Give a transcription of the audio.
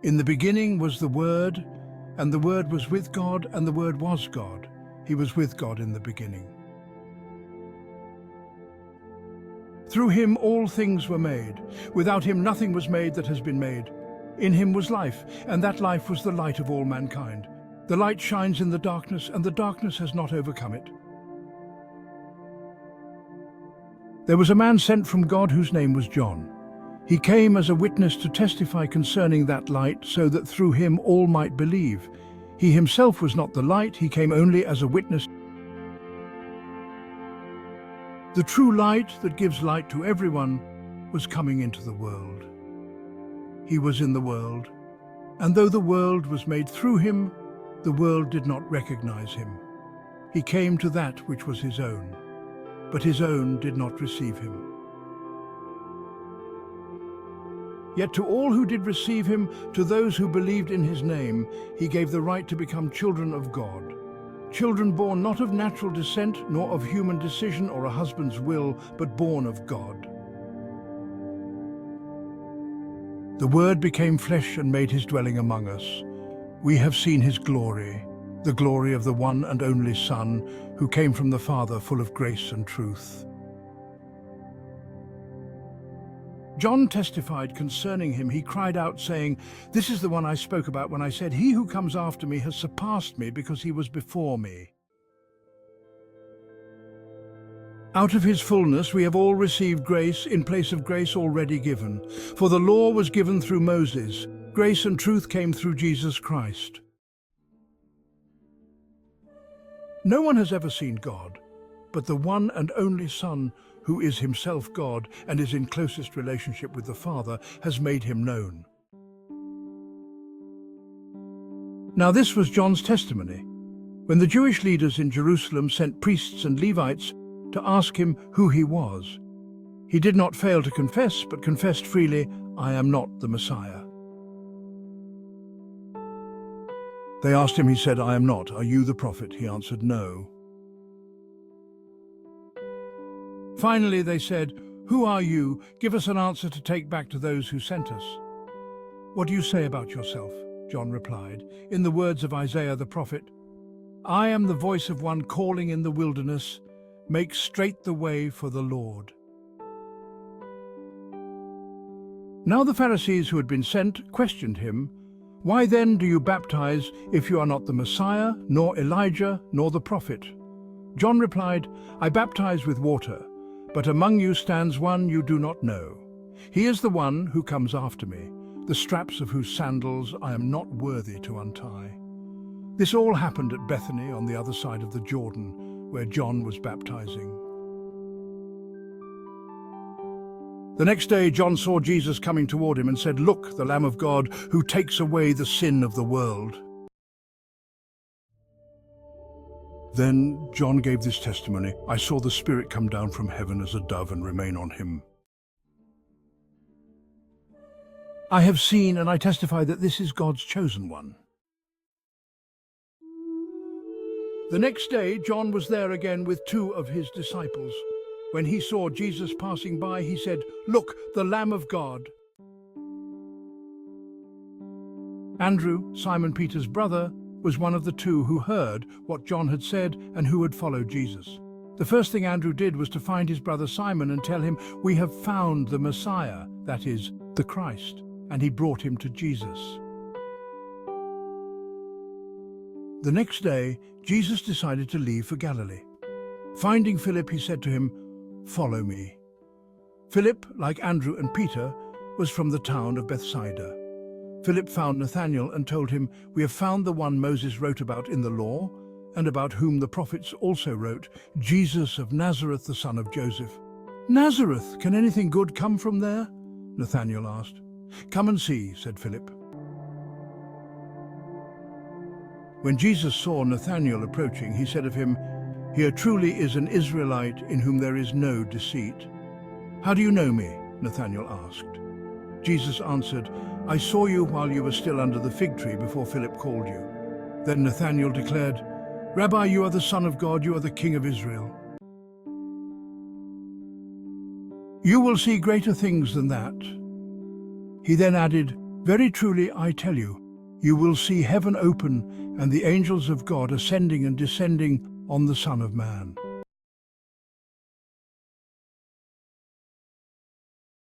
In the beginning was the Word, and the Word was with God, and the Word was God. He was with God in the beginning. Through him all things were made. Without him nothing was made that has been made. In him was life, and that life was the light of all mankind. The light shines in the darkness, and the darkness has not overcome it. There was a man sent from God whose name was John. He came as a witness to testify concerning that light, so that through him all might believe. He himself was not the light, he came only as a witness. The true light that gives light to everyone was coming into the world. He was in the world, and though the world was made through him, the world did not recognize him. He came to that which was his own, but his own did not receive him. Yet to all who did receive him, to those who believed in his name, he gave the right to become children of God. Children born not of natural descent, nor of human decision or a husband's will, but born of God. The Word became flesh and made his dwelling among us. We have seen his glory, the glory of the one and only Son, who came from the Father, full of grace and truth. John testified concerning him. He cried out, saying, "This is the one I spoke about when I said, 'He who comes after me has surpassed me because he was before me.'" Out of his fullness we have all received grace in place of grace already given. For the law was given through Moses. Grace and truth came through Jesus Christ. No one has ever seen God, but the one and only Son, who is himself God and is in closest relationship with the Father, has made him known. Now this was John's testimony. When the Jewish leaders in Jerusalem sent priests and Levites to ask him who he was, he did not fail to confess, but confessed freely, "I am not the Messiah." They asked him, he said, "I am not. Are you the prophet?" He answered, "No." Finally they said, "Who are you? Give us an answer to take back to those who sent us." "What do you say about yourself?" John replied, in the words of Isaiah the prophet, "I am the voice of one calling in the wilderness, make straight the way for the Lord." Now the Pharisees who had been sent questioned him, "Why then do you baptize if you are not the Messiah, nor Elijah, nor the prophet?" John replied, "I baptize with water, but among you stands one you do not know. He is the one who comes after me, the straps of whose sandals I am not worthy to untie." This all happened at Bethany on the other side of the Jordan, where John was baptizing. The next day John saw Jesus coming toward him and said, "Look, the Lamb of God, who takes away the sin of the world." Then John gave this testimony, "I saw the Spirit come down from heaven as a dove and remain on him. I have seen and I testify that this is God's chosen one." The next day John was there again with two of his disciples. When he saw Jesus passing by, he said, "Look, the Lamb of God." Andrew, Simon Peter's brother, was one of the two who heard what John had said and who had followed Jesus. The first thing Andrew did was to find his brother Simon and tell him, "We have found the Messiah," that is, the Christ, and he brought him to Jesus. The next day, Jesus decided to leave for Galilee. Finding Philip, he said to him, "Follow me." Philip, like Andrew and Peter, was from the town of Bethsaida. Philip found Nathanael and told him, "We have found the one Moses wrote about in the law, and about whom the prophets also wrote, Jesus of Nazareth, the son of Joseph." "Nazareth? Can anything good come from there?" Nathanael asked. "Come and see," said Philip. When Jesus saw Nathanael approaching, he said of him, "Here truly is an Israelite in whom there is no deceit." "How do you know me?" Nathanael asked. Jesus answered, "I saw you while you were still under the fig tree before Philip called you." Then Nathanael declared, "Rabbi, you are the Son of God, you are the King of Israel." "You will see greater things than that." He then added, Very truly I tell you, you will see heaven open and the angels of God ascending and descending on the Son of Man.